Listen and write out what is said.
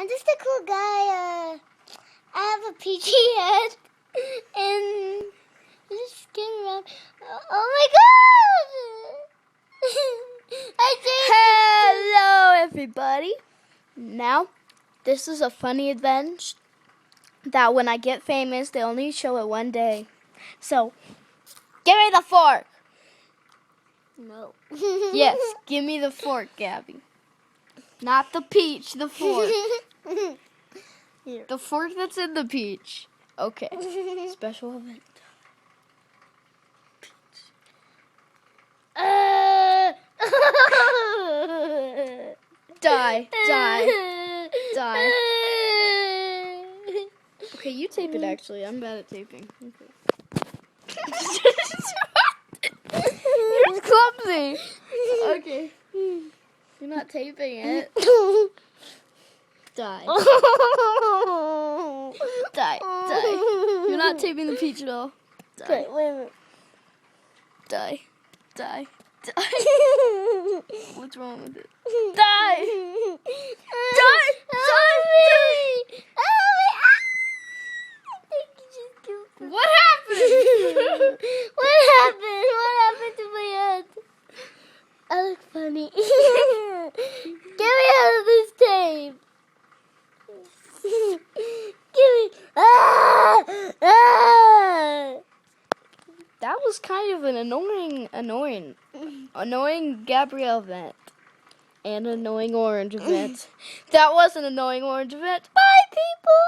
I'm just a cool guy. I have a peachy head, and I'm just skin around. Oh my god! Hello, everybody. Now, this is a funny event that when I get famous, they only show it one day. So, give me the fork. No. Yes, give me the fork, Gabby. Not the peach, the fork. Here. The fork that's in the peach. Okay. Special event. Die. Okay, you tape it actually. I'm bad at taping. Okay. You're clumsy. Okay. You're not taping it. Die. Die. You're not taping the peach at all. Die. Okay, wait a minute. Die. What's wrong with it? Die! Die! What happened? What happened? What happened to my head? I look funny. Get me out of this tape. Give me. That was kind of an annoying Gabrielle event. And annoying orange event. That was an annoying orange event. Bye, people!